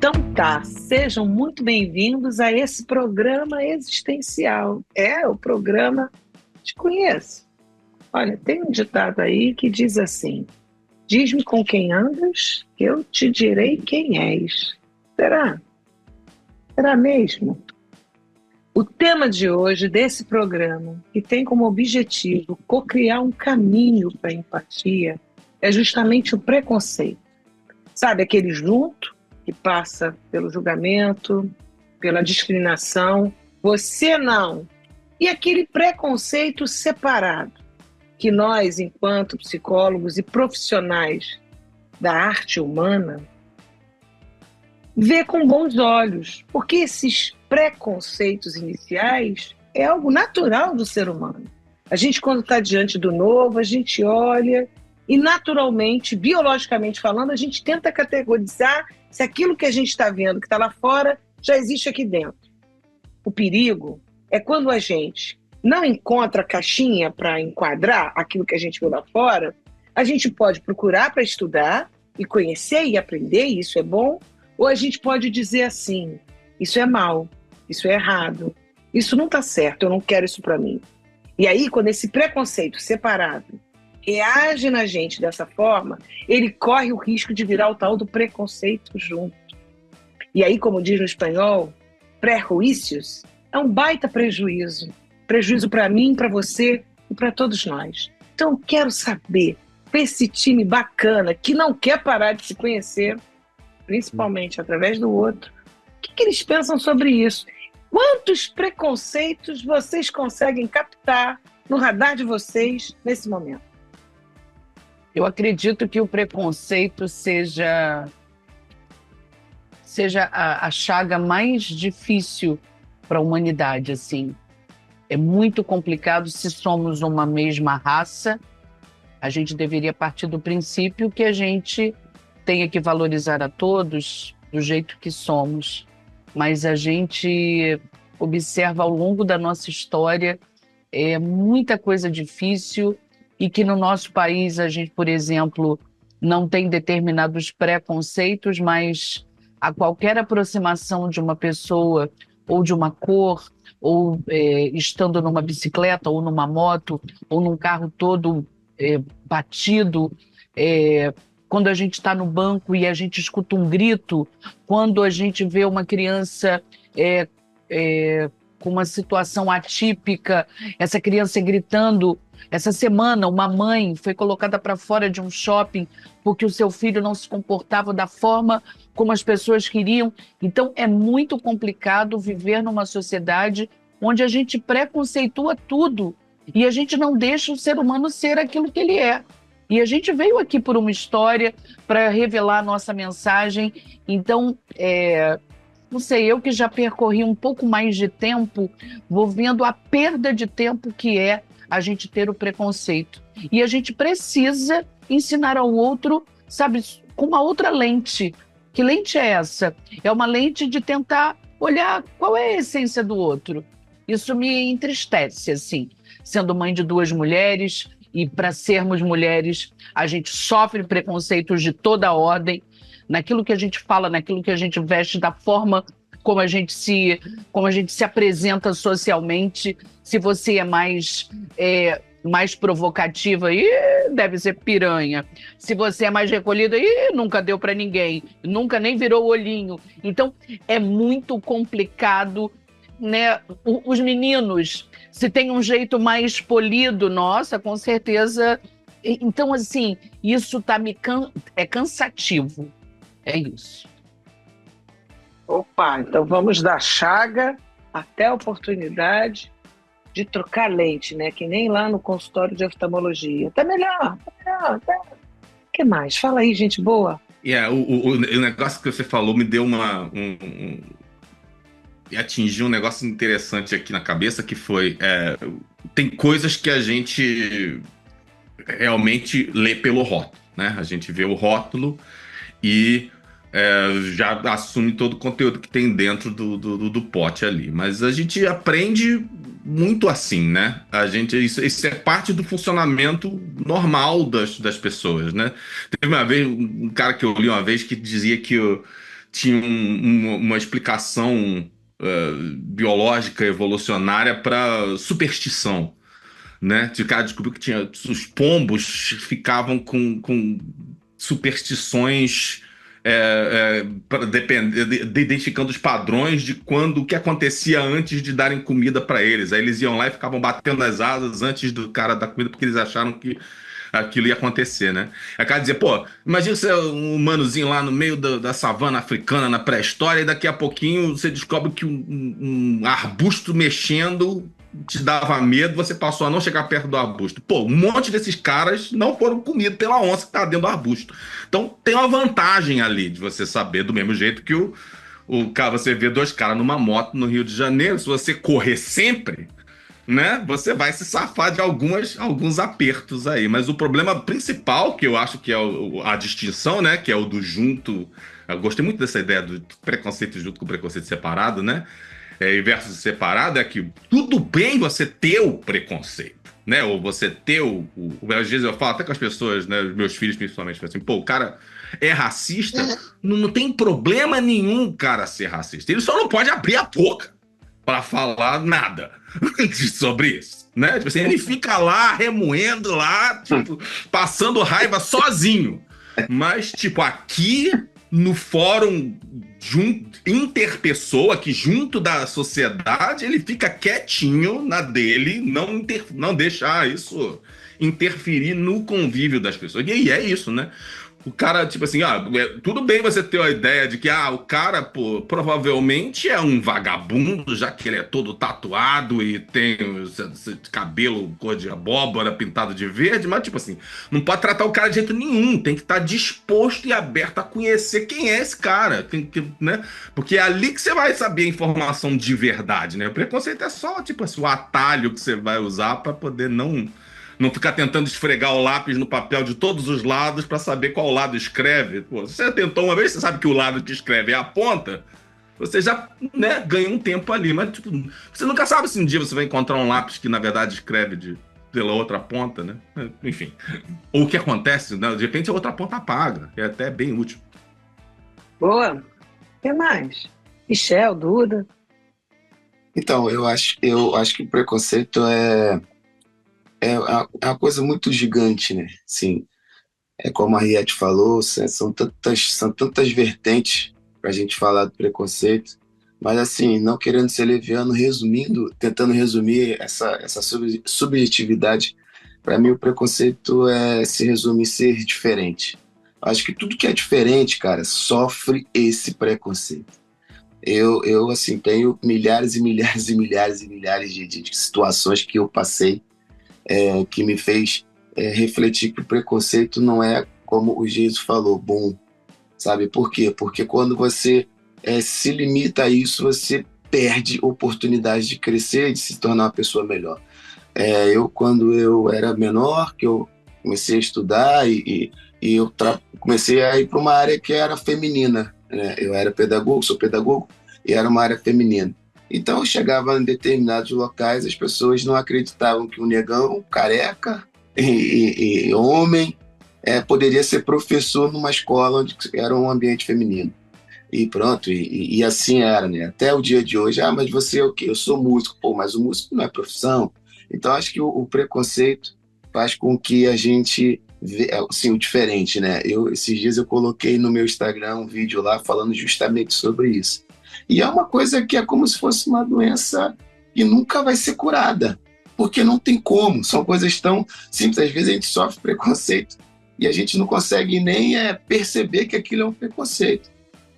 Então tá, sejam muito bem-vindos a esse programa existencial. É o programa Te Conheço. Olha, tem um ditado aí que diz assim: diz-me com quem andas, que eu te direi quem és. Será? Será mesmo? O tema de hoje desse programa, que tem como objetivo cocriar um caminho para a empatia, é justamente o preconceito. Sabe, aquele junto que passa pelo julgamento, pela discriminação, você não. E aquele preconceito separado, que nós, enquanto psicólogos e profissionais da arte humana, vê com bons olhos, porque esses preconceitos iniciais é algo natural do ser humano. A gente, quando está diante do novo, a gente olha e, naturalmente, biologicamente falando, a gente tenta categorizar se aquilo que a gente está vendo, que está lá fora, já existe aqui dentro. O perigo é quando a gente não encontra a caixinha para enquadrar aquilo que a gente viu lá fora, a gente pode procurar para estudar e conhecer e aprender, e isso é bom, ou a gente pode dizer assim: isso é mal, isso é errado, isso não está certo, eu não quero isso para mim. E aí, quando esse preconceito separado reage na gente dessa forma, ele corre o risco de virar o tal do preconceito junto. E aí, como diz no espanhol, prejuízos é um baita prejuízo. Prejuízo para mim, para você e para todos nós. Então, eu quero saber, com esse time bacana, que não quer parar de se conhecer, principalmente através do outro, o que eles pensam sobre isso? Quantos preconceitos vocês conseguem captar no radar de vocês nesse momento? Eu acredito que o preconceito seja a chaga mais difícil para a humanidade, assim. É muito complicado. Se somos uma mesma raça, a gente deveria partir do princípio que a gente tenha que valorizar a todos do jeito que somos. Mas a gente observa ao longo da nossa história muita coisa difícil, e que no nosso país a gente, por exemplo, não tem determinados preconceitos, mas a qualquer aproximação de uma pessoa ou de uma cor, ou estando numa bicicleta ou numa moto ou num carro todo batido, quando a gente está no banco e a gente escuta um grito, quando a gente vê uma criança com uma situação atípica, essa criança gritando. Essa semana, uma mãe foi colocada para fora de um shopping porque o seu filho não se comportava da forma como as pessoas queriam. Então, é muito complicado viver numa sociedade onde a gente preconceitua tudo e a gente não deixa o ser humano ser aquilo que ele é. E a gente veio aqui por uma história para revelar a nossa mensagem. Então, não sei, eu que já percorri um pouco mais de tempo, vou vendo a perda de tempo que é a gente ter o preconceito. E a gente precisa ensinar ao outro, sabe, com uma outra lente. Que lente é essa? É uma lente de tentar olhar qual é a essência do outro. Isso me entristece, assim. Sendo mãe de duas mulheres, e para sermos mulheres, a gente sofre preconceitos de toda ordem, naquilo que a gente fala, naquilo que a gente veste, da forma como a gente se apresenta socialmente. Se você é mais provocativa, deve ser piranha. Se você é mais recolhida, nunca deu para ninguém, nunca nem virou o olhinho. Então, é muito complicado, né? Os meninos, se tem um jeito mais polido, nossa, com certeza. Então, assim, isso é cansativo. É isso. Opa, então vamos da chaga até a oportunidade de trocar lente, né? Que nem lá no consultório de oftalmologia. Tá melhor, tá melhor. Tá. O que mais? Fala aí, gente boa. O negócio que você falou me deu e atingiu um negócio interessante aqui na cabeça, que foi... tem coisas que a gente realmente lê pelo rótulo, né? A gente vê o rótulo e já assume todo o conteúdo que tem dentro do pote ali. Mas a gente aprende muito assim, né? Isso é parte do funcionamento normal das pessoas, né? Teve uma vez um cara que eu li uma vez que dizia que tinha uma explicação biológica evolucionária para superstição, né? O cara descobriu que os pombos ficavam com superstições identificando os padrões de o que acontecia antes de darem comida para eles. Aí eles iam lá e ficavam batendo as asas antes do cara dar comida porque eles acharam que aquilo ia acontecer, né? Aí o cara dizia, pô, imagina você um humanozinho lá no meio da savana africana na pré-história e daqui a pouquinho você descobre que um arbusto mexendo te dava medo, você passou a não chegar perto do arbusto. Pô, um monte desses caras não foram comidos pela onça que tá dentro do arbusto. Então tem uma vantagem ali de você saber, do mesmo jeito que o cara, você vê dois caras numa moto no Rio de Janeiro, se você correr sempre, né, você vai se safar de alguns apertos aí. Mas o problema principal, que eu acho que é a distinção, né, que é o do junto. Eu gostei muito dessa ideia do preconceito junto com o preconceito separado, né? E versus separado é que tudo bem você ter o preconceito, né? Ou você ter às vezes eu falo até com as pessoas, né? Os meus filhos principalmente, assim, pô, o cara é racista, não tem problema nenhum o cara ser racista. Ele só não pode abrir a boca para falar nada sobre isso, né? Tipo assim, ele fica lá remoendo lá, tipo, passando raiva sozinho. Mas, tipo, aqui no fórum interpessoa, que junto da sociedade, ele fica quietinho na dele, não deixar isso interferir no convívio das pessoas. E é isso, né? O cara, tipo assim, tudo bem você ter a ideia de que o cara, pô, provavelmente é um vagabundo, já que ele é todo tatuado e tem esse cabelo cor de abóbora pintado de verde, mas, tipo assim, não pode tratar o cara de jeito nenhum, tem que estar disposto e aberto a conhecer quem é esse cara, né? Porque é ali que você vai saber a informação de verdade, né? O preconceito é só, tipo assim, o atalho que você vai usar para poder não ficar tentando esfregar o lápis no papel de todos os lados para saber qual lado escreve. Pô, se você tentou uma vez, você sabe que o lado que escreve é a ponta, você já, né, ganha um tempo ali. Mas tipo, você nunca sabe se um dia você vai encontrar um lápis que, na verdade, escreve pela outra ponta, né? Enfim. Ou o que acontece, né? De repente a outra ponta apaga. É até bem útil. Boa. O que mais? Michel, Duda? Então, eu acho que o preconceito é uma coisa muito gigante, né? Assim, como a Riete falou, são tantas vertentes para a gente falar do preconceito, mas assim, não querendo ser leviano, tentando resumir essa subjetividade, para mim o preconceito se resume em ser diferente. Acho que tudo que é diferente, cara, sofre esse preconceito. Eu assim, tenho milhares e milhares e milhares e milhares de situações que eu passei que me fez refletir que o preconceito não é, como o Jesus falou, bom, sabe? Por quê? Porque quando você se limita a isso, você perde oportunidade de crescer e de se tornar uma pessoa melhor. Quando eu era menor, que eu comecei a estudar e eu comecei a ir para uma área que era feminina, né? Eu era pedagogo, sou pedagogo, e era uma área feminina. Então, eu chegava em determinados locais, as pessoas não acreditavam que um negão, careca e homem poderia ser professor numa escola onde era um ambiente feminino. E pronto, e assim era, né? Até o dia de hoje, mas você é o quê? Eu sou músico. Pô, mas o músico não é profissão. Então, acho que o preconceito faz com que a gente vê, assim, o diferente, né? Esses dias eu coloquei no meu Instagram um vídeo lá falando justamente sobre isso. E é uma coisa que é como se fosse uma doença que nunca vai ser curada, porque não tem como, são coisas tão simples. Às vezes a gente sofre preconceito e a gente não consegue nem perceber que aquilo é um preconceito.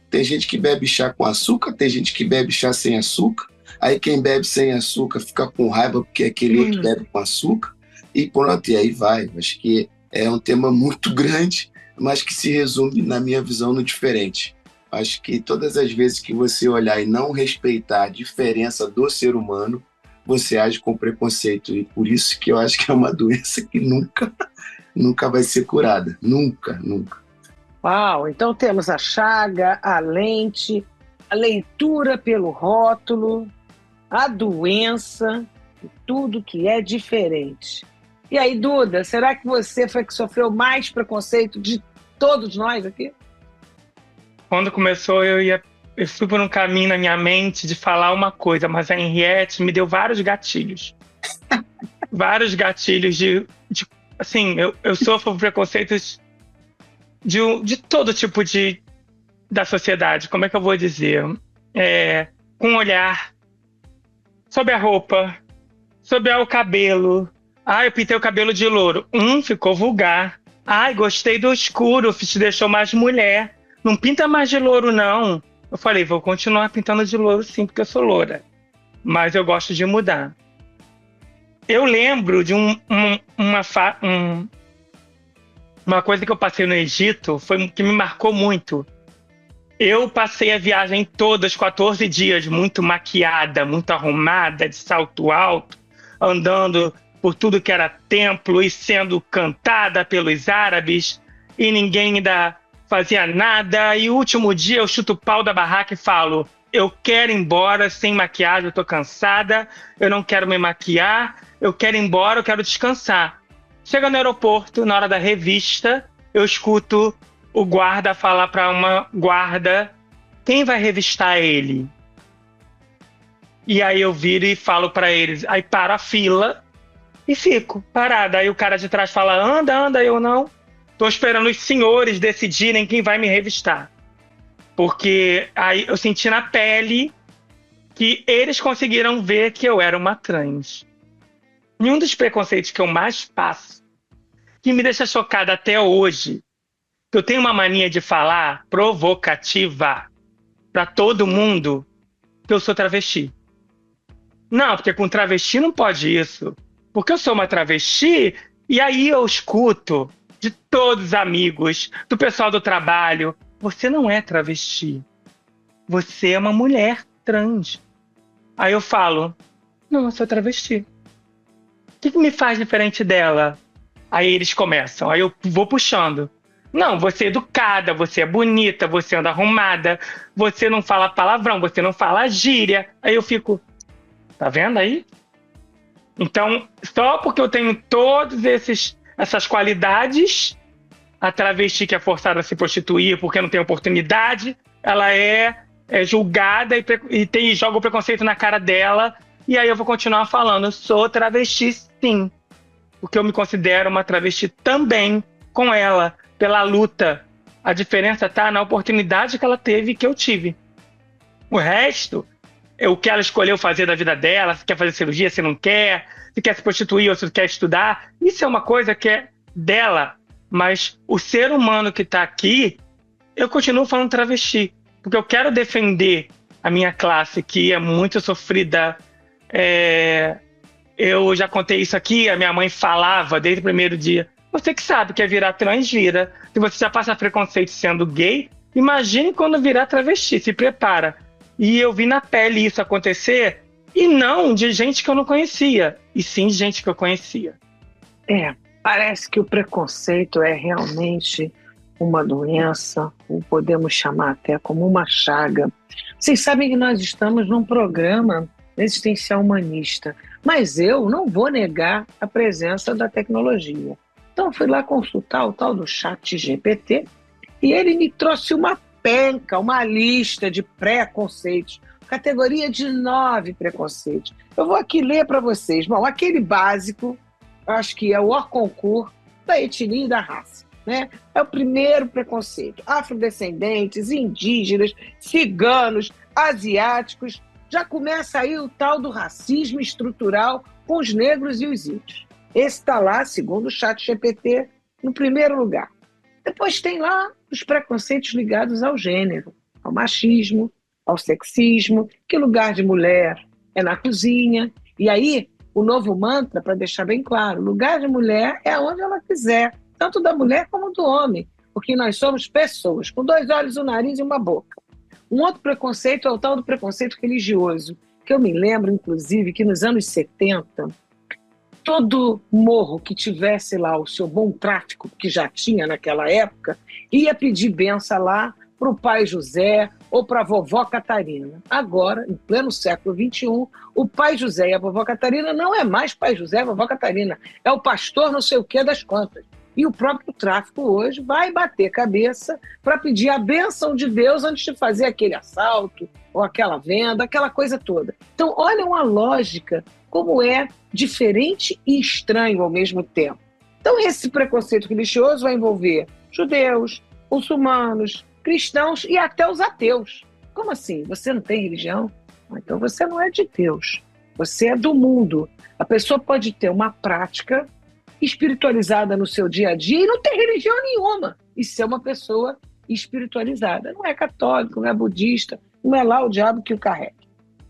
Tem gente que bebe chá com açúcar, tem gente que bebe chá sem açúcar, aí quem bebe sem açúcar fica com raiva porque aquele outro bebe com açúcar, e pronto, e aí vai. Acho que é um tema muito grande, mas que se resume, na minha visão, no diferente. Acho que todas as vezes que você olhar e não respeitar a diferença do ser humano, você age com preconceito. E por isso que eu acho que é uma doença que nunca vai ser curada. Nunca, nunca. Uau, então temos a chaga, a lente, a leitura pelo rótulo, a doença, e tudo que é diferente. E aí, Duda, será que você foi que sofreu mais preconceito de todos nós aqui? Quando começou, eu fui por um caminho na minha mente de falar uma coisa, mas a Henriette me deu vários gatilhos. Vários gatilhos assim, eu sofro preconceitos de todo tipo da sociedade. Como é que eu vou dizer? Com o olhar, sobre a roupa, sobre o cabelo. Eu pintei o cabelo de louro. Ficou vulgar. Gostei do escuro, te deixou mais mulher. Não pinta mais de louro, não. Eu falei, vou continuar pintando de louro sim, porque eu sou loura. Mas eu gosto de mudar. Eu lembro de uma coisa que eu passei no Egito, que me marcou muito. Eu passei a viagem toda, os 14 dias, muito maquiada, muito arrumada, de salto alto, andando por tudo que era templo e sendo cantada pelos árabes, e ninguém ainda fazia nada. E o último dia eu chuto o pau da barraca e falo, eu quero ir embora sem maquiagem, eu tô cansada, eu não quero me maquiar, eu quero ir embora, eu quero descansar. Chega no aeroporto, na hora da revista, eu escuto o guarda falar para uma guarda, quem vai revistar ele? E aí eu viro e falo para eles, aí paro a fila e fico parada. Aí o cara de trás fala, anda, eu não. Tô esperando os senhores decidirem quem vai me revistar. Porque aí eu senti na pele que eles conseguiram ver que eu era uma trans. E um dos preconceitos que eu mais passo, que me deixa chocada até hoje, que eu tenho uma mania de falar provocativa para todo mundo, que eu sou travesti. Não, porque com travesti não pode isso. Porque eu sou uma travesti e aí eu escuto de todos os amigos, do pessoal do trabalho, você não é travesti. Você é uma mulher trans. Aí eu falo, não, eu sou travesti. O que me faz diferente dela? Aí eles começam, aí eu vou puxando. Não, você é educada, você é bonita, você anda arrumada, você não fala palavrão, você não fala gíria. Aí eu fico, tá vendo aí? Então, só porque eu tenho todas essas qualidades, a travesti que é forçada a se prostituir porque não tem oportunidade, ela é julgada e joga o preconceito na cara dela. E aí eu vou continuar falando, eu sou travesti sim, porque eu me considero uma travesti também com ela, pela luta. A diferença está na oportunidade que ela teve e que eu tive. O resto, o que ela escolheu fazer da vida dela, se quer fazer cirurgia, se não quer, se quer se prostituir ou se quer estudar, isso é uma coisa que é dela. Mas o ser humano que está aqui, eu continuo falando travesti, porque eu quero defender a minha classe, que é muito sofrida. Eu já contei isso aqui, a minha mãe falava desde o primeiro dia, você que sabe que é virar trans, vira. Se você já passa preconceito sendo gay, imagine quando virar travesti, se prepara. E eu vi na pele isso acontecer, e não de gente que eu não conhecia, e sim de gente que eu conhecia. Parece que o preconceito é realmente uma doença, ou podemos chamar até como uma chaga. Vocês sabem que nós estamos num programa existencial humanista, mas eu não vou negar a presença da tecnologia. Então fui lá consultar o tal do ChatGPT e ele me trouxe uma penca, uma lista de preconceitos, categoria de 9 preconceitos. Eu vou aqui ler para vocês. Bom, aquele básico, acho que é o hors concours da etnia e da raça, né? É o primeiro preconceito. Afrodescendentes, indígenas, ciganos, asiáticos. Já começa aí o tal do racismo estrutural com os negros e os índios. Esse está lá, segundo o ChatGPT, no primeiro lugar. Depois tem lá os preconceitos ligados ao gênero, ao machismo, ao sexismo, que lugar de mulher é na cozinha. E aí, o novo mantra, para deixar bem claro, lugar de mulher é onde ela quiser, tanto da mulher como do homem, porque nós somos pessoas, com 2 olhos, um nariz e uma boca. Um outro preconceito é o tal do preconceito religioso, que eu me lembro, inclusive, que nos anos 70, todo morro que tivesse lá o seu bom tráfico, que já tinha naquela época, ia pedir benção lá para o pai José ou para a vovó Catarina. Agora, em pleno século XXI, o pai José e a vovó Catarina não é mais pai José e a vovó Catarina, é o pastor não sei o que das contas. E o próprio tráfico hoje vai bater cabeça para pedir a bênção de Deus antes de fazer aquele assalto ou aquela venda, aquela coisa toda. Então, olha uma lógica como é diferente e estranho ao mesmo tempo. Então, esse preconceito religioso vai envolver judeus, muçulmanos, cristãos e até os ateus. Como assim? Você não tem religião? Então você não é de Deus. Você é do mundo. A pessoa pode ter uma prática espiritualizada no seu dia a dia e não ter religião nenhuma e ser uma pessoa espiritualizada. Não é católico, não é budista, não é lá o diabo que o carrega.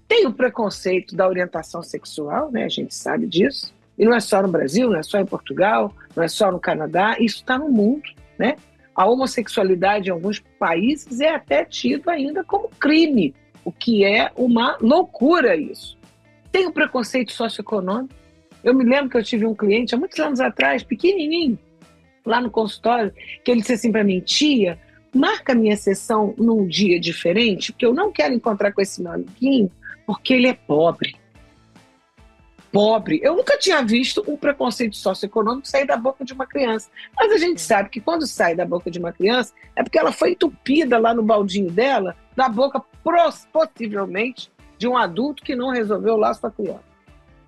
Tem o preconceito da orientação sexual, né? A gente sabe disso. E não é só no Brasil, não é só em Portugal, não é só no Canadá, isso está no mundo, né? A homossexualidade em alguns países é até tido ainda como crime, o que é uma loucura isso. Tem o preconceito socioeconômico. Eu me lembro que eu tive um cliente há muitos anos atrás, pequenininho, lá no consultório, que ele disse assim para mim: tia, marca a minha sessão num dia diferente, porque eu não quero encontrar com esse meu amiguinho, porque ele é pobre. Pobre. Eu nunca tinha visto um preconceito socioeconômico sair da boca de uma criança. Mas a gente sabe que quando sai da boca de uma criança, é porque ela foi entupida lá no baldinho dela, da boca, possivelmente, de um adulto que não resolveu lá sua criança.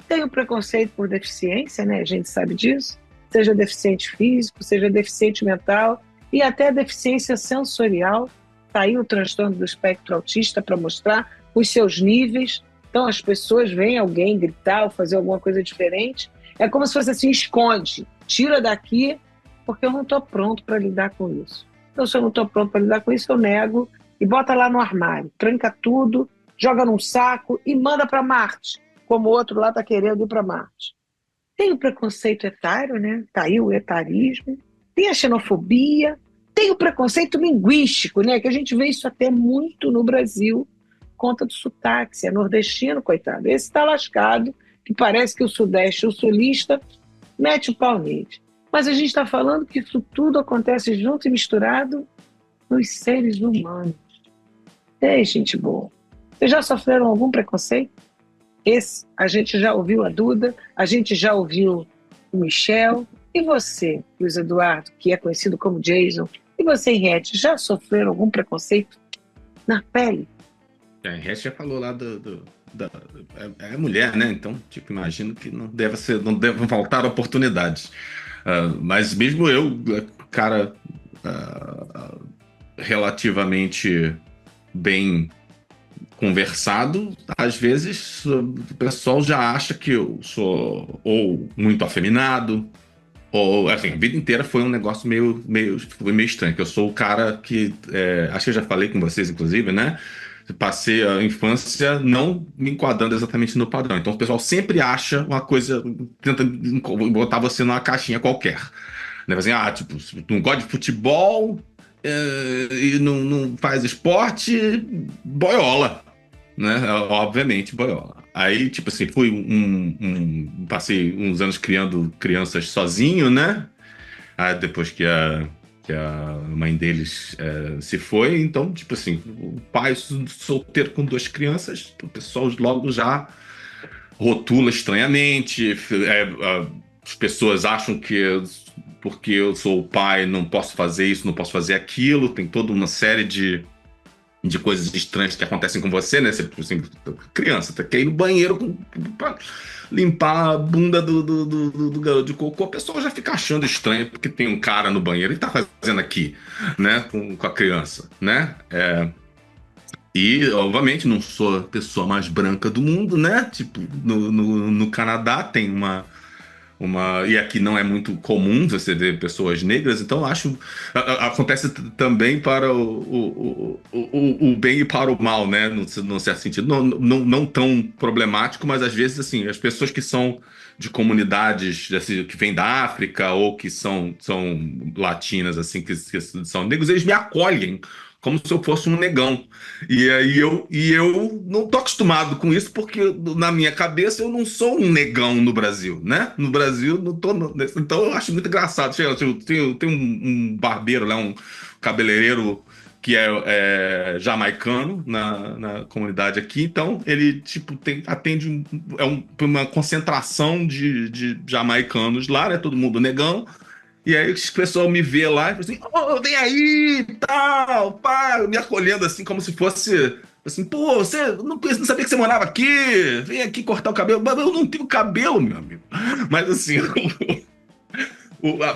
Tem o preconceito por deficiência, né? A gente sabe disso. Seja deficiente físico, seja deficiente mental e até deficiência sensorial. Está aí o transtorno do espectro autista para mostrar os seus níveis. Então as pessoas veem alguém gritar ou fazer alguma coisa diferente, é como se fosse assim: esconde, tira daqui, porque eu não estou pronto para lidar com isso. Então, se eu não estou pronto para lidar com isso, eu nego e bota lá no armário, tranca tudo, joga num saco e manda para Marte, como o outro lá está querendo ir para Marte. Tem o preconceito etário, né? Está aí o etarismo, tem a xenofobia, tem o preconceito linguístico, né? Que a gente vê isso até muito no Brasil, conta do sotaque, se é nordestino, coitado. Esse está lascado, que parece que o sudeste, o sulista, mete o pau nele. Mas a gente está falando que isso tudo acontece junto e misturado nos seres humanos. Ei, gente boa. Vocês já sofreram algum preconceito? Esse, a gente já ouviu a Duda, a gente já ouviu o Michel. E você, Luiz Eduardo, que é conhecido como Jason, e você, Henriette, já sofreram algum preconceito na pele? A Henriette já falou lá é mulher, né? Então, tipo, imagino que não devem faltar oportunidades. Mas mesmo eu, cara, relativamente bem conversado, às vezes o pessoal já acha que eu sou ou muito afeminado, ou, assim, a vida inteira foi um negócio meio estranho, que eu sou o cara que, acho que eu já falei com vocês, inclusive, né? Passei a infância não me enquadrando exatamente no padrão. Então o pessoal sempre acha uma coisa, tenta botar você numa caixinha qualquer. Né? Assim, tipo, não gosta de futebol e não faz esporte, boiola. Né? Obviamente, boiola. Aí, tipo assim, passei uns anos criando crianças sozinho, né? Aí depois que a mãe deles se foi, então, tipo assim, o pai solteiro com 2 crianças, o pessoal logo já rotula estranhamente, as pessoas acham que porque eu sou o pai não posso fazer isso, não posso fazer aquilo, tem toda uma série de coisas estranhas que acontecem com você, né? Você, assim, criança, tá querendo ir no banheiro pra limpar a bunda do garoto de cocô, a pessoa já fica achando estranho porque tem um cara no banheiro. O que tá fazendo aqui, né? Com a criança, né? E, obviamente, não sou a pessoa mais branca do mundo, né? Tipo, no Canadá tem uma... E aqui não é muito comum você ver pessoas negras, então acho acontece também para o bem e para o mal, né? No certo sentido, não tão problemático, mas às vezes assim, as pessoas que são de comunidades assim, que vêm da África ou que são latinas, assim, que são negros, eles me acolhem como se eu fosse um negão. E aí eu não tô acostumado com isso, porque na minha cabeça eu não sou um negão no Brasil, né? No Brasil não tô. Então eu acho muito engraçado. Tem um barbeiro lá, um cabeleireiro que é jamaicano na comunidade aqui, então ele tipo atende uma concentração de jamaicanos lá, né? Todo mundo negão. E aí o pessoal me vê lá e fala assim, oh, vem aí, tal, pá, me acolhendo assim, como se fosse assim, pô, você não sabia que você morava aqui, vem aqui cortar o cabelo. Mas eu não tenho cabelo, meu amigo. Mas assim,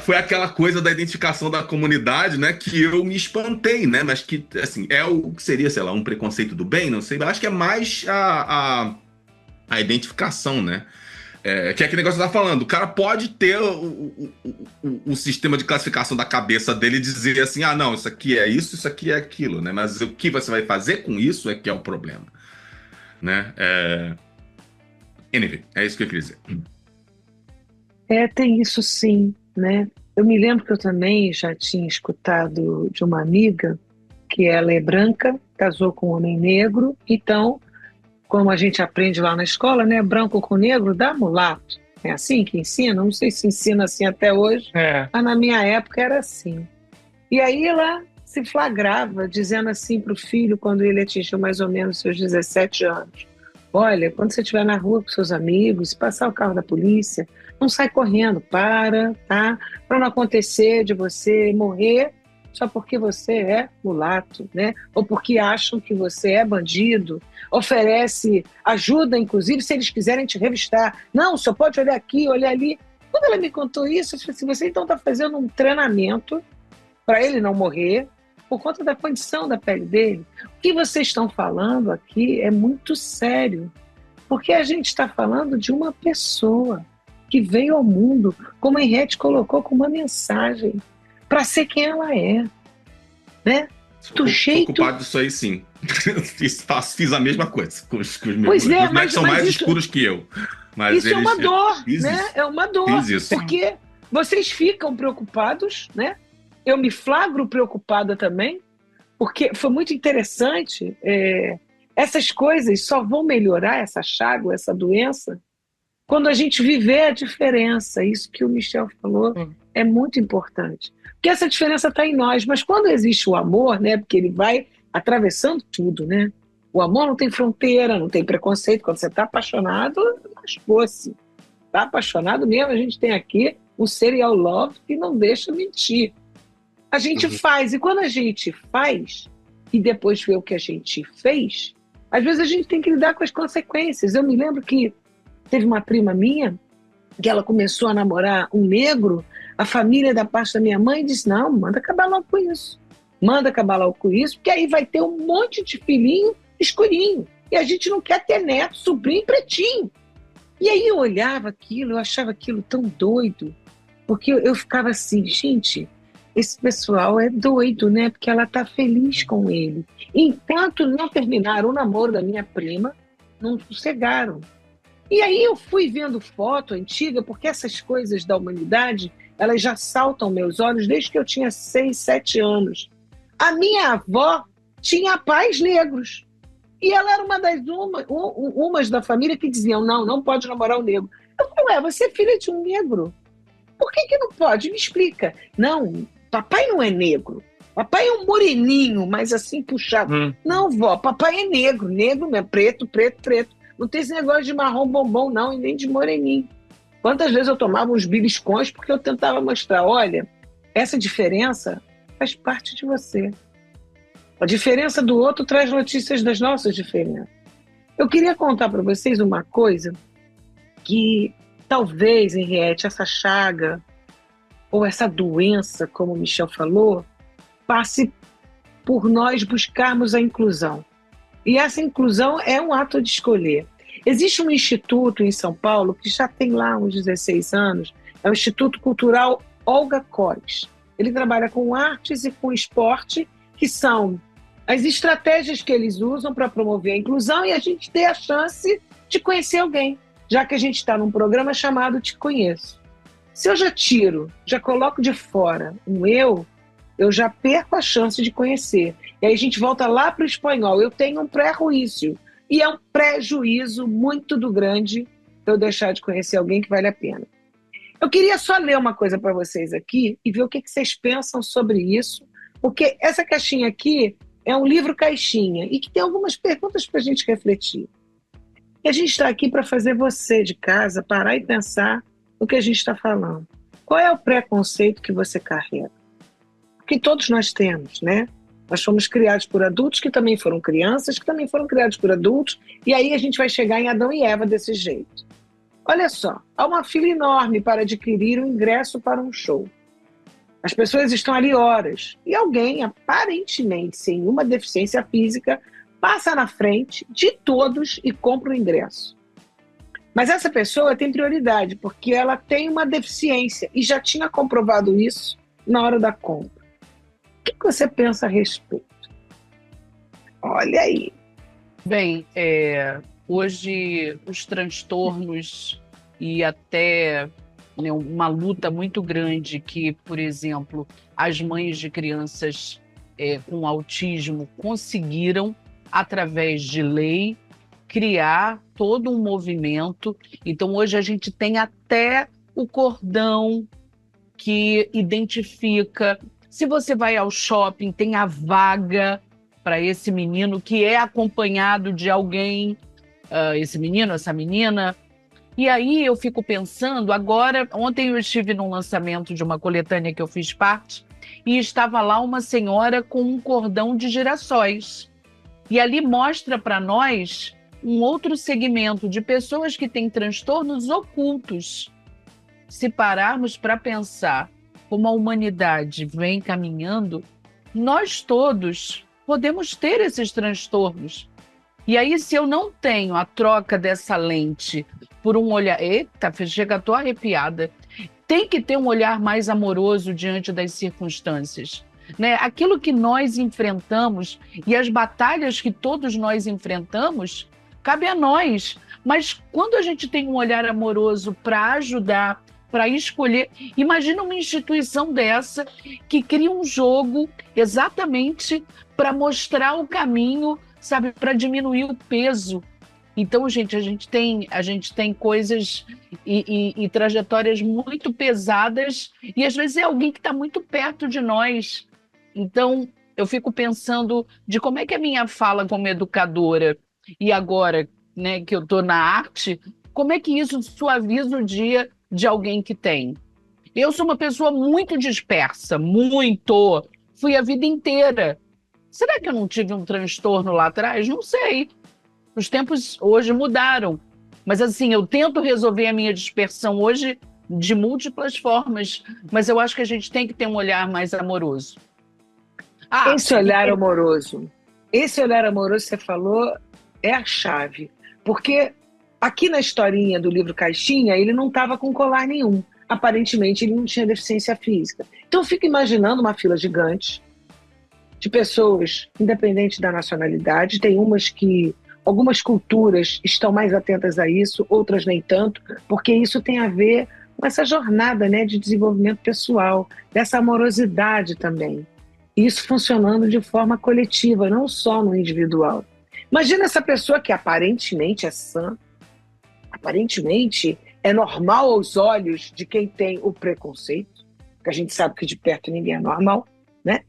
foi aquela coisa da identificação da comunidade, né, que eu me espantei, né, mas que, assim, é o que seria, sei lá, um preconceito do bem, não sei, mas acho que é mais a identificação, né. Que é aquele negócio que você tá falando, o cara pode ter o sistema de classificação da cabeça dele e dizer assim, ah, não, isso aqui é isso aqui é aquilo, né? Mas o que você vai fazer com isso é que é o problema, né? Anyway, é isso que eu queria dizer. Tem isso sim, né? Eu me lembro que eu também já tinha escutado de uma amiga que ela é branca, casou com um homem negro, então, como a gente aprende lá na escola, né? Branco com negro dá mulato. É assim que ensina? Não sei se ensina assim até hoje, mas na minha época era assim. E aí ela se flagrava dizendo assim para o filho, quando ele atingiu mais ou menos seus 17 anos: olha, quando você estiver na rua com seus amigos, se passar o carro da polícia, não sai correndo, tá? Para não acontecer de você morrer só porque você é mulato, né? Ou porque acham que você é bandido. Oferece ajuda, inclusive, se eles quiserem te revistar. Não, só pode olhar aqui, olhar ali. Quando ela me contou isso, eu falei assim, você então está fazendo um treinamento para ele não morrer por conta da condição da pele dele. O que vocês estão falando aqui é muito sério, porque a gente está falando de uma pessoa que veio ao mundo, como a Henriette colocou, com uma mensagem para ser quem ela é, né? Do jeito... Tô ocupado disso aí, sim. Fiz a mesma coisa com os meus. Pois é, meus mas são mais isso, escuros que eu. Mas isso é uma dor, né? Isso. É uma dor, Fiz isso. porque vocês ficam preocupados, né? Eu me flagro preocupada também, porque foi muito interessante. Essas coisas só vão melhorar, essa chaga, essa doença, quando a gente viver a diferença. Isso que o Michel falou é muito importante. Porque essa diferença está em nós, mas quando existe o amor, né? Porque ele vai atravessando tudo, né? O amor não tem fronteira, não tem preconceito. Quando você está apaixonado, lascou-se. Está apaixonado mesmo, a gente tem aqui o serial love que não deixa mentir. A gente faz, e quando a gente faz e depois vê o que a gente fez, às vezes a gente tem que lidar com as consequências. Eu me lembro que teve uma prima minha que ela começou a namorar um negro, a família da parte da minha mãe disse, não, manda acabar logo com isso. Manda acabar logo com isso, porque aí vai ter um monte de filhinho escurinho. E a gente não quer ter neto, sobrinho pretinho. E aí eu olhava aquilo, eu achava aquilo tão doido, porque eu ficava assim, gente, esse pessoal é doido, né? Porque ela tá feliz com ele. Enquanto não terminaram o namoro da minha prima, não sossegaram. E aí eu fui vendo foto antiga, porque essas coisas da humanidade, elas já saltam aos meus olhos desde que eu tinha 6, 7 anos. A minha avó tinha pais negros. E ela era umas da família que diziam, não pode namorar um negro. Eu falei, você é filha de um negro? Por que não pode? Me explica. Não, papai não é negro. Papai é um moreninho, mas assim puxado. Não, vó, papai é negro mesmo, preto. Não tem esse negócio de marrom bombom, não, e nem de moreninho. Quantas vezes eu tomava uns beliscões porque eu tentava mostrar, olha, essa diferença faz parte de você. A diferença do outro traz notícias das nossas diferenças. Eu queria contar para vocês uma coisa que talvez, Henriette, essa chaga ou essa doença, como o Michel falou, passe por nós buscarmos a inclusão. E essa inclusão é um ato de escolher. Existe um instituto em São Paulo que já tem lá uns 16 anos, é o Instituto Cultural Olga Cores. Ele trabalha com artes e com esporte, que são as estratégias que eles usam para promover a inclusão e a gente ter a chance de conhecer alguém, já que a gente está num programa chamado Te Conheço. Se eu já coloco de fora um eu já perco a chance de conhecer. E aí a gente volta lá para o espanhol. Eu tenho um pré-juízo. E é um prejuízo muito grande eu deixar de conhecer alguém que vale a pena. Eu queria só ler uma coisa para vocês aqui e ver o que vocês pensam sobre isso, porque essa caixinha aqui é um livro caixinha e que tem algumas perguntas para a gente refletir. E a gente está aqui para fazer você de casa parar e pensar no que a gente está falando. Qual é o preconceito que você carrega? Que todos nós temos, né? Nós fomos criados por adultos que também foram crianças, que também foram criados por adultos, e aí a gente vai chegar em Adão e Eva desse jeito. Olha só, há uma fila enorme para adquirir um ingresso para um show. As pessoas estão ali horas, e alguém, aparentemente sem nenhuma deficiência física, passa na frente de todos e compra o ingresso. Mas essa pessoa tem prioridade, porque ela tem uma deficiência, e já tinha comprovado isso na hora da compra. O que você pensa a respeito? Olha aí. Bem, hoje os transtornos e até, né, uma luta muito grande que, por exemplo, as mães de crianças com autismo conseguiram, através de lei, criar todo um movimento. Então, hoje a gente tem até o cordão que identifica. Se você vai ao shopping, tem a vaga para esse menino que é acompanhado de alguém, esse menino, essa menina. E aí eu fico pensando, agora, ontem eu estive num lançamento de uma coletânea que eu fiz parte, e estava lá uma senhora com um cordão de girassóis. E ali mostra para nós um outro segmento de pessoas que têm transtornos ocultos. Se pararmos para pensar como a humanidade vem caminhando, nós todos podemos ter esses transtornos. E aí, se eu não tenho a troca dessa lente por um olhar... Eita, chega, estou arrepiada. Tem que ter um olhar mais amoroso diante das circunstâncias, né? Aquilo que nós enfrentamos e as batalhas que todos nós enfrentamos, cabe a nós. Mas quando a gente tem um olhar amoroso para ajudar, para escolher... Imagina uma instituição dessa que cria um jogo exatamente para mostrar o caminho, sabe, para diminuir o peso. Então, gente, a gente tem coisas e trajetórias muito pesadas, e às vezes é alguém que está muito perto de nós. Então, eu fico pensando de como é que a minha fala como educadora, e agora, né, que eu estou na arte, como é que isso suaviza o dia de alguém que tem. Eu sou uma pessoa muito dispersa, muito. Fui a vida inteira. Será que eu não tive um transtorno lá atrás? Não sei. Os tempos hoje mudaram. Mas assim, eu tento resolver a minha dispersão hoje de múltiplas formas. Mas eu acho que a gente tem que ter um olhar mais amoroso. Esse olhar amoroso que você falou é a chave. Porque aqui na historinha do livro Caixinha, ele não estava com colar nenhum. Aparentemente, ele não tinha deficiência física. Então, eu fico imaginando uma fila gigante de pessoas, independente da nacionalidade. Tem algumas culturas estão mais atentas a isso, outras nem tanto, porque isso tem a ver com essa jornada, né, de desenvolvimento pessoal, dessa amorosidade também. Isso funcionando de forma coletiva, não só no individual. Imagina essa pessoa que aparentemente é sã, aparentemente é normal aos olhos de quem tem o preconceito, que a gente sabe que de perto ninguém é normal, né?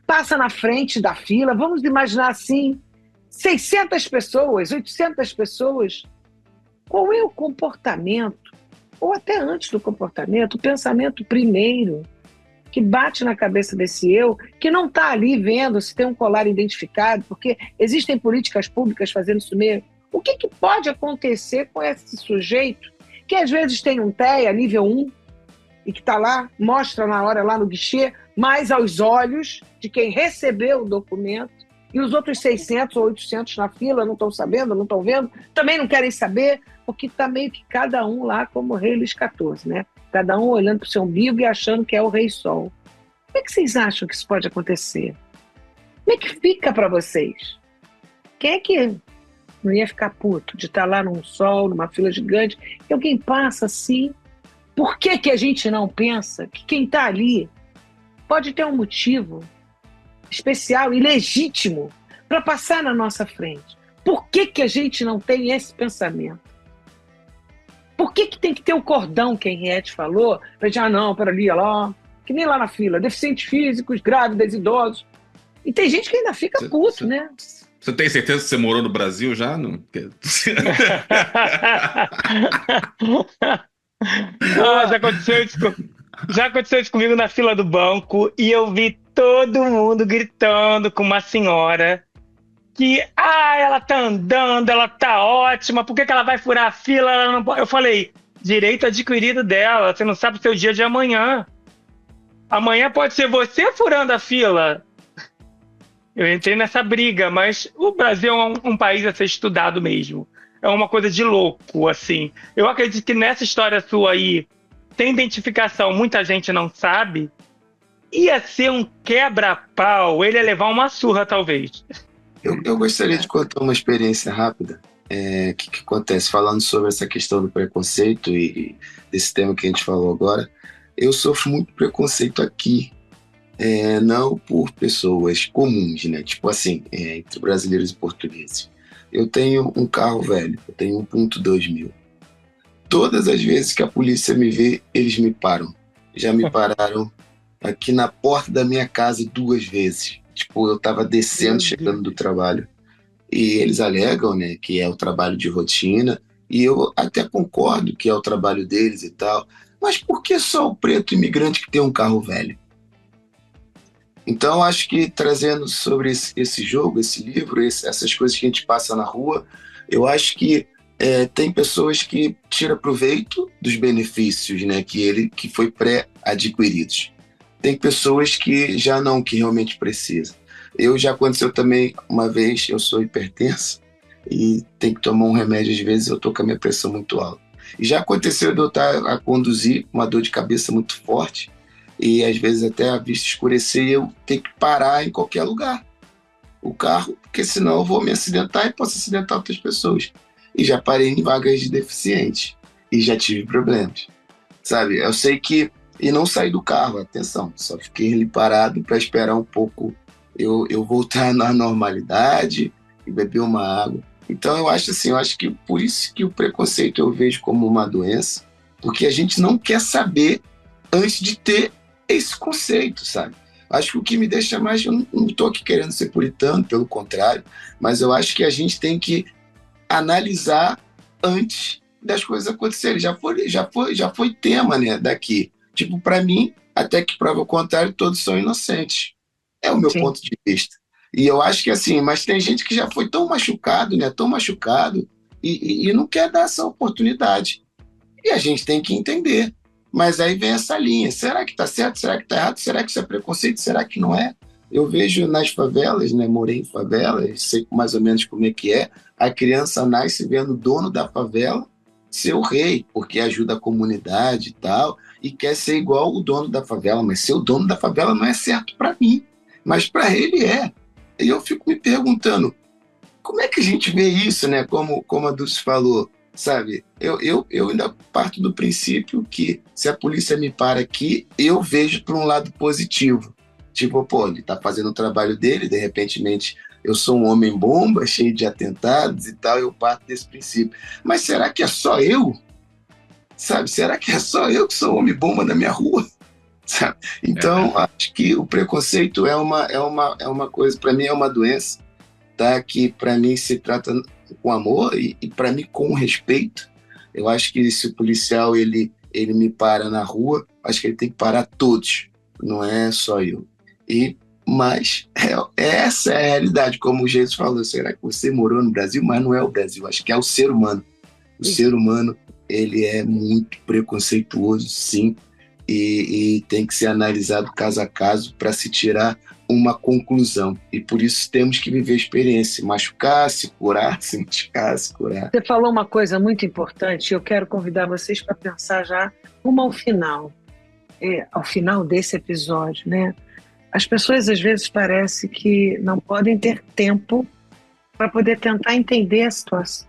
Passa na frente da fila, vamos imaginar assim, 600 pessoas, 800 pessoas. Qual é o comportamento, ou até antes do comportamento, o pensamento primeiro que bate na cabeça desse eu, que não está ali vendo se tem um colar identificado, porque existem políticas públicas fazendo isso mesmo. O que pode acontecer com esse sujeito que às vezes tem um TEA nível 1 e que está lá, mostra na hora lá no guichê, mas aos olhos de quem recebeu o documento, e os outros 600 ou 800 na fila não estão sabendo, não estão vendo, também não querem saber, porque está meio que cada um lá como o rei Luís XIV, né? Cada um olhando para o seu umbigo e achando que é o rei sol. Como é que vocês acham que isso pode acontecer? Como é que fica para vocês? Quem é que não ia ficar puto de estar lá num sol, numa fila gigante, e alguém passa assim? Por que a gente não pensa que quem está ali pode ter um motivo especial e legítimo para passar na nossa frente? Por que a gente não tem esse pensamento? Por que tem que ter o cordão que a Henriette falou? Para dizer, não, para ali, lá, que nem lá na fila, deficientes físicos, grávidas, idosos. E tem gente que ainda fica puto, né? Você tem certeza que você morou no Brasil já? Não? Já aconteceu isso Já aconteceu isso comigo na fila do banco e eu vi todo mundo gritando com uma senhora que, ela tá andando, ela tá ótima, por que que ela vai furar a fila? Ela não pode... Eu falei, direito adquirido dela, você não sabe o seu dia de amanhã. Amanhã pode ser você furando a fila. Eu entrei nessa briga, mas o Brasil é um país a ser estudado mesmo. É uma coisa de louco, assim. Eu acredito que nessa história sua aí, tem identificação, muita gente não sabe, ia ser um quebra-pau, ele ia levar uma surra, talvez. Eu gostaria de contar uma experiência rápida. Que acontece falando sobre essa questão do preconceito e desse tema que a gente falou agora. Eu sofro muito preconceito aqui, não por pessoas comuns, né? Tipo assim, entre brasileiros e portugueses. Eu tenho um carro velho, eu tenho 1.2000. Todas as vezes que a polícia me vê, eles me param. Já me pararam aqui na porta da minha casa 2 vezes. Tipo, eu tava descendo, chegando do trabalho. E eles alegam, né, que é o trabalho de rotina. E eu até concordo que é o trabalho deles e tal. Mas por que só o preto imigrante que tem um carro velho? Então, acho que trazendo sobre esse jogo, esse livro, essas coisas que a gente passa na rua, eu acho que tem pessoas que tiram proveito dos benefícios, né, que foi pré-adquiridos. Tem pessoas que já não, que realmente precisam. Já aconteceu também uma vez, eu sou hipertenso e tenho que tomar um remédio, às vezes eu estou com a minha pressão muito alta. E já aconteceu de eu estar a conduzir uma dor de cabeça muito forte e às vezes até a vista escurecer e eu tenho que parar em qualquer lugar o carro, porque senão eu vou me acidentar e posso acidentar outras pessoas. E já parei em vagas de deficiente e já tive problemas, sabe? Eu sei que... E não saí do carro, atenção, só fiquei ali parado para esperar um pouco eu voltar na normalidade e beber uma água. Então eu acho assim, que por isso que o preconceito eu vejo como uma doença, porque a gente não quer saber antes de ter esse conceito, sabe? Acho que o que me deixa mais, eu não estou aqui querendo ser puritano, pelo contrário, mas eu acho que a gente tem que analisar antes das coisas acontecerem. Já foi tema, né, daqui. Tipo, para mim, até que prova o contrário, todos são inocentes. É o meu Sim. ponto de vista. E eu acho que assim, mas tem gente que já foi tão machucado, né, tão machucado, e não quer dar essa oportunidade. E a gente tem que entender. Mas aí vem essa linha. Será que está certo? Será que está errado? Será que isso é preconceito? Será que não é? Eu vejo nas favelas, né, morei em favelas, sei mais ou menos como é que é. A criança nasce vendo o dono da favela ser o rei, porque ajuda a comunidade e tal, e quer ser igual o dono da favela, mas ser o dono da favela não é certo para mim, mas para ele é. E eu fico me perguntando, como é que a gente vê isso, né? Como a Dulce falou, sabe? Eu ainda parto do princípio que se a polícia me para aqui, eu vejo por um lado positivo. Tipo, pô, ele tá fazendo o trabalho dele, de repente eu sou um homem-bomba, cheio de atentados e tal, eu parto desse princípio. Mas será que é só eu? Sabe? Será que é só eu que sou homem-bomba na minha rua? Sabe? Então, acho que o preconceito é uma coisa, para mim é uma doença, tá? Que para mim se trata com amor e para mim com respeito. Eu acho que se o policial ele me para na rua, acho que ele tem que parar todos, não é só eu. Mas essa é a realidade, como o Jesus falou. Será que você morou no Brasil? Mas não é o Brasil, acho que é o ser humano. O ser humano, ele é muito preconceituoso, sim, e tem que ser analisado caso a caso para se tirar uma conclusão. E por isso temos que viver a experiência, machucar, se curar, se machucar, se curar. Você falou uma coisa muito importante, eu quero convidar vocês para pensar já rumo ao final. Ao final desse episódio, né? As pessoas às vezes parece que não podem ter tempo para poder tentar entender a situação.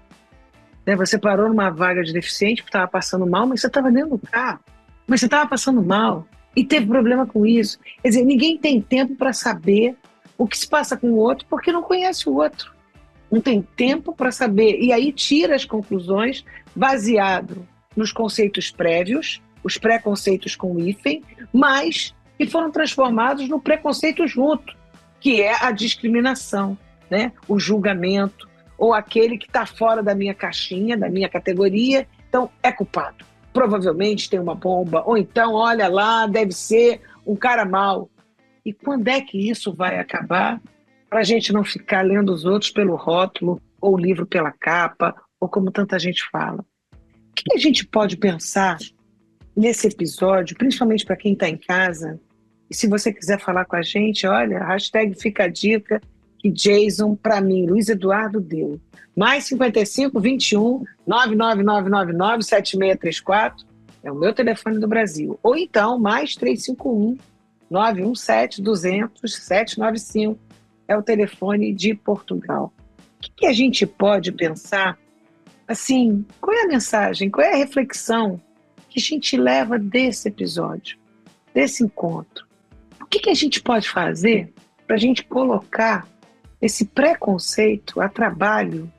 Você parou numa vaga de deficiente porque estava passando mal, mas você estava dentro do carro. Mas você estava passando mal e teve problema com isso. Quer dizer, ninguém tem tempo para saber o que se passa com o outro porque não conhece o outro. Não tem tempo para saber. E aí tira as conclusões baseado nos conceitos prévios, os preconceitos com hífen, mas que foram transformados no preconceito junto, que é a discriminação, né? O julgamento, ou aquele que está fora da minha caixinha, da minha categoria, então é culpado. provavelmente tem uma bomba, ou então, olha lá, deve ser um cara mau. E quando é que isso vai acabar? Para a gente não ficar lendo os outros pelo rótulo, ou o livro pela capa, ou como tanta gente fala. O que a gente pode pensar nesse episódio, principalmente para quem está em casa? E se você quiser falar com a gente, olha, hashtag fica a dica que Jason, para mim, Luiz Eduardo deu. Mais 55 21 99999 7634 é o meu telefone do Brasil. Ou então, mais 351 917 200 795 é o telefone de Portugal. O que a gente pode pensar? Assim, qual é a mensagem, qual é a reflexão que a gente leva desse episódio, desse encontro? O que a gente pode fazer para a gente colocar esse preconceito a trabalho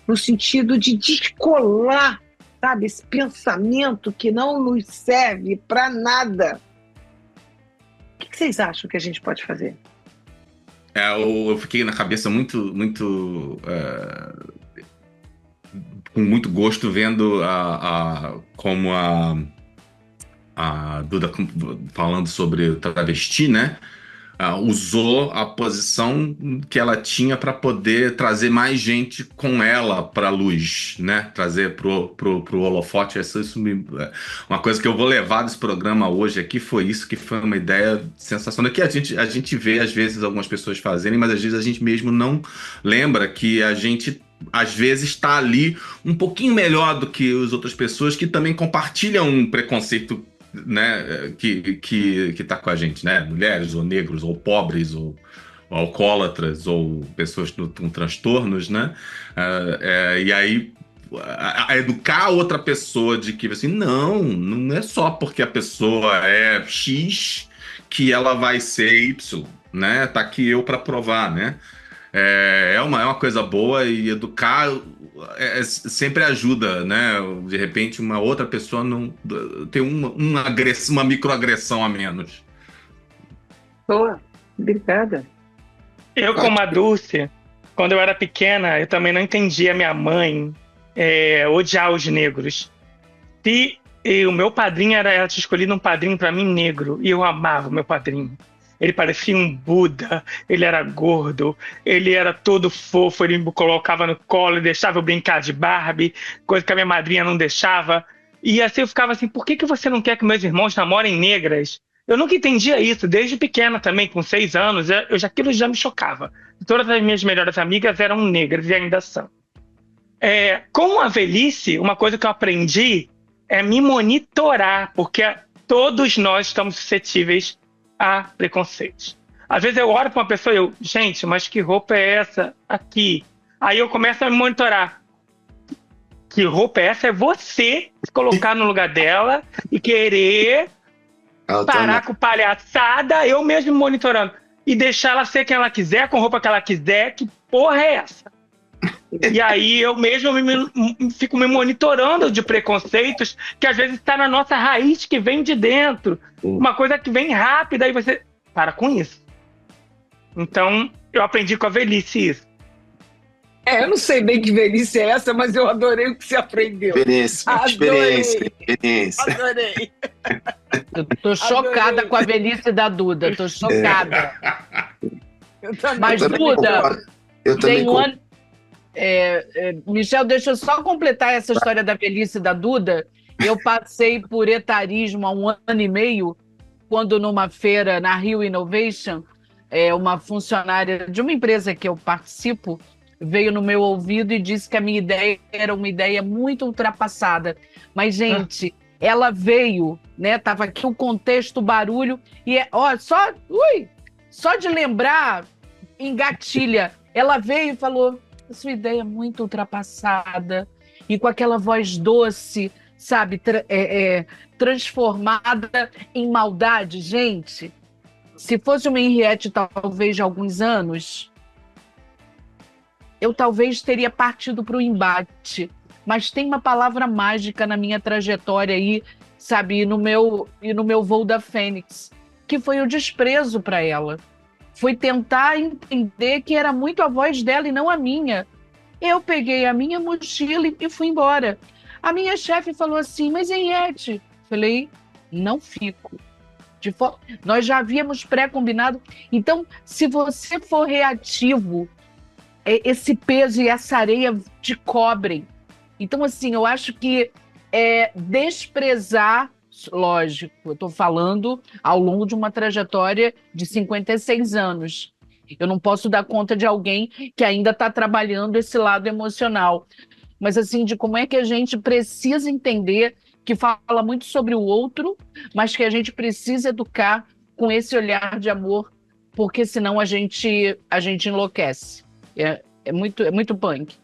no sentido de descolar, sabe, esse pensamento que não nos serve para nada? O que vocês acham que a gente pode fazer? Eu fiquei na cabeça com muito gosto vendo como a Duda falando sobre o travesti, né? Usou a posição que ela tinha para poder trazer mais gente com ela para a luz, né? Trazer pro holofote. Uma coisa que eu vou levar desse programa hoje aqui foi isso, que foi uma ideia sensacional, que a gente vê às vezes algumas pessoas fazerem, mas às vezes a gente mesmo não lembra que a gente às vezes está ali um pouquinho melhor do que as outras pessoas que também compartilham um preconceito, né, que tá com a gente, né? Mulheres, ou negros, ou pobres, ou alcoólatras, ou pessoas com transtornos, né? E aí a educar a outra pessoa de que assim, não é só porque a pessoa é X que ela vai ser Y, né? Tá aqui eu para provar, né? É uma coisa boa, e educar sempre ajuda, né? De repente, uma outra pessoa não tem uma microagressão a menos. Boa, obrigada. Eu, como a Dulce, quando eu era pequena, eu também não entendia minha mãe odiar os negros. E o meu padrinho ela tinha escolhido um padrinho para mim negro, e eu amava o meu padrinho. Ele parecia um Buda, ele era gordo, ele era todo fofo, ele me colocava no colo e deixava eu brincar de Barbie, coisa que a minha madrinha não deixava. E assim eu ficava assim, por que você não quer que meus irmãos namorem negras? Eu nunca entendia isso, desde pequena também, com 6 anos, aquilo já me chocava. Todas as minhas melhores amigas eram negras e ainda são. Com a velhice, uma coisa que eu aprendi é me monitorar, porque todos nós estamos suscetíveis a preconceitos. Às vezes eu olho para uma pessoa e gente, mas que roupa é essa aqui? Aí eu começo a me monitorar. Que roupa é essa? É você se colocar no lugar dela e querer parar com palhaçada, eu mesmo me monitorando. E deixar ela ser quem ela quiser, com a roupa que ela quiser. Que porra é essa? E aí eu mesmo fico me monitorando de preconceitos que às vezes está na nossa raiz, que vem de dentro. Uma coisa que vem rápida e você para com isso. Então eu aprendi com a velhice isso. Eu não sei bem que velhice é essa, mas eu adorei o que você aprendeu. Experiência. Adorei. Eu tô chocada com a velhice da Duda, tô chocada. Mas Duda, eu também Michel, deixa eu só completar essa história da velhice da Duda. Eu passei por etarismo há 1 ano e meio, quando numa feira na Rio Innovation, uma funcionária de uma empresa que eu participo veio no meu ouvido e disse que a minha ideia era uma ideia muito ultrapassada. Mas, gente, ela veio, né? Tava aqui o contexto, o barulho, e só de lembrar, engatilha. Ela veio e falou: sua ideia é muito ultrapassada, e com aquela voz doce, sabe, transformada em maldade. Gente, se fosse uma Henriette talvez de alguns anos, eu talvez teria partido para o embate, mas tem uma palavra mágica na minha trajetória aí, sabe, e no meu voo da Fênix, que foi o desprezo para ela. Foi tentar entender que era muito a voz dela e não a minha. Eu peguei a minha mochila e fui embora. A minha chefe falou assim, mas Henriette, falei, não fico. Nós já havíamos pré-combinado. Então, se você for reativo, esse peso e essa areia te cobrem. Então, assim, eu acho que desprezar, lógico, eu estou falando ao longo de uma trajetória de 56 anos. Eu não posso dar conta de alguém que ainda está trabalhando esse lado emocional. Mas, assim, de como é que a gente precisa entender que fala muito sobre o outro, mas que a gente precisa educar com esse olhar de amor, porque senão a gente enlouquece. É muito punk.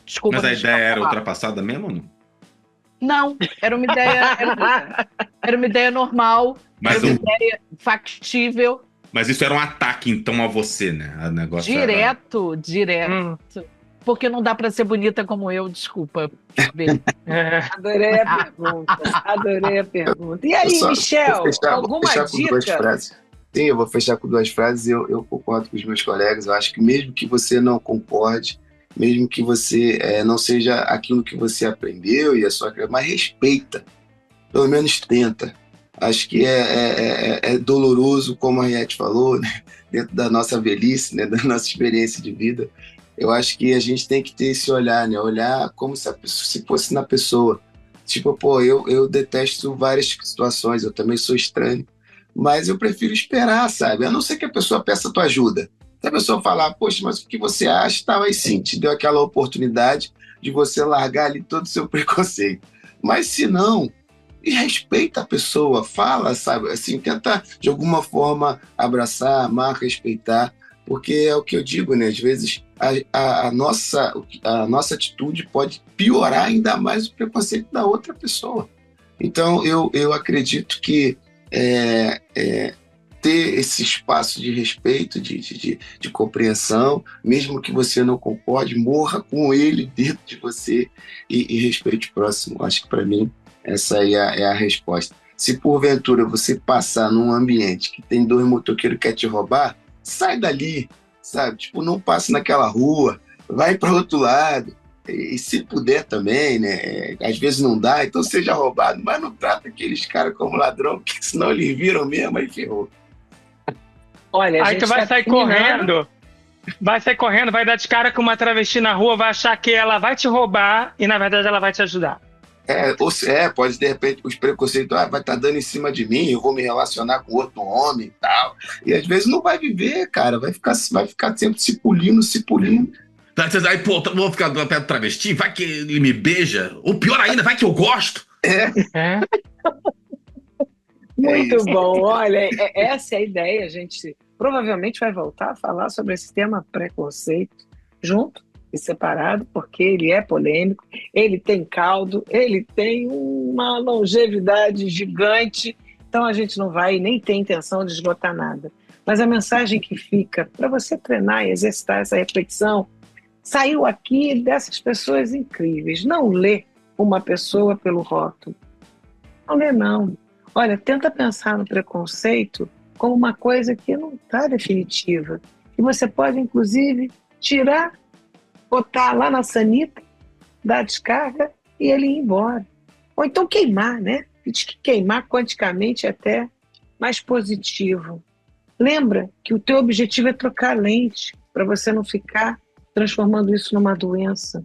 Desculpa. Mas a ideia era ultrapassada mesmo ou não? Não, era uma ideia normal, Mas era uma ideia factível. Mas isso era um ataque, então, a você, né? O negócio direto. Porque não dá para ser bonita como eu, desculpa. Adorei a pergunta. E aí, Michel, alguma dica? Sim, eu vou fechar com 2 frases. Eu concordo com os meus colegas. Eu acho que mesmo que você não concorde, mesmo que você não seja aquilo que você aprendeu e a sua, mas respeita, pelo menos tenta. Acho que é doloroso, como a Henriette falou, né? Dentro da nossa velhice, né? Da nossa experiência de vida. Eu acho que a gente tem que ter esse olhar, né? Olhar como se fosse na pessoa. Tipo, eu detesto várias situações, eu também sou estranho, mas eu prefiro esperar, sabe? A não ser que a pessoa peça tua ajuda. Se a pessoa falar, poxa, mas o que você acha? Tá, aí sim, te deu aquela oportunidade de você largar ali todo o seu preconceito. Mas se não, e respeita a pessoa, fala, sabe? Assim, tenta de alguma forma abraçar, amar, respeitar, porque é o que eu digo, né? Às vezes a nossa atitude pode piorar ainda mais o preconceito da outra pessoa. Então, eu acredito que ter esse espaço de respeito, de compreensão, mesmo que você não concorde, morra com ele dentro de você e respeite o próximo. Acho que, para mim, essa aí é a resposta. Se, porventura, você passar num ambiente que tem 2 motoqueiros que querem te roubar, sai dali, sabe? Tipo, não passe naquela rua, vai para outro lado. E se puder também, né? Às vezes não dá, então seja roubado, mas não trata aqueles caras como ladrão, porque senão eles viram mesmo, aí ferrou. Olha, aí tu vai sair correndo, vai dar de cara com uma travesti na rua, vai achar que ela vai te roubar e na verdade ela vai te ajudar. Pode, de repente, os preconceitos, vai estar dando em cima de mim, eu vou me relacionar com outro homem e tal. E às vezes não vai viver, cara, vai ficar sempre se polindo. Aí, pô, vou ficar perto do travesti, vai que ele me beija, ou pior ainda, vai que eu gosto. Muito bom, olha, essa é a ideia, a gente provavelmente vai voltar a falar sobre esse tema preconceito, junto e separado, porque ele é polêmico, ele tem caldo, ele tem uma longevidade gigante, então a gente não vai nem ter intenção de esgotar nada. Mas a mensagem que fica para você treinar e exercitar essa reflexão saiu aqui dessas pessoas incríveis. Não lê uma pessoa pelo rótulo. Não lê, não. Olha, tenta pensar no preconceito como uma coisa que não está definitiva. Que você pode, inclusive, tirar, botar lá na sanita, dar descarga e ele ir embora. Ou então queimar, né? Diz que queimar quanticamente é até mais positivo. Lembra que o teu objetivo é trocar lente para você não ficar transformando isso numa doença.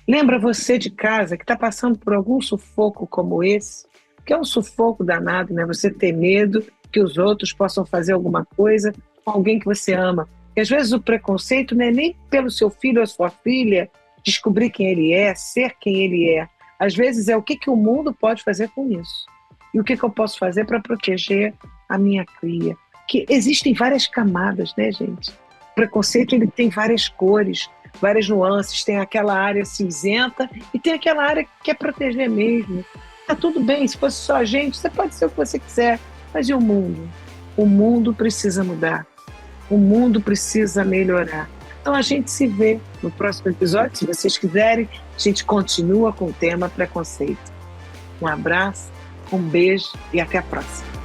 Lembra você de casa que está passando por algum sufoco como esse, que é um sufoco danado, né? Você ter medo que os outros possam fazer alguma coisa com alguém que você ama. E às vezes o preconceito não é nem pelo seu filho ou sua filha descobrir quem ele é, ser quem ele é. Às vezes é o que o mundo pode fazer com isso. E o que eu posso fazer para proteger a minha cria. Que existem várias camadas, né, gente? O preconceito ele tem várias cores, várias nuances. Tem aquela área cinzenta e tem aquela área que quer proteger mesmo. Tá tudo bem, se fosse só a gente, você pode ser o que você quiser. Mas e o mundo? O mundo precisa mudar. O mundo precisa melhorar. Então a gente se vê no próximo episódio. Se vocês quiserem, a gente continua com o tema preconceito. Um abraço, um beijo e até a próxima.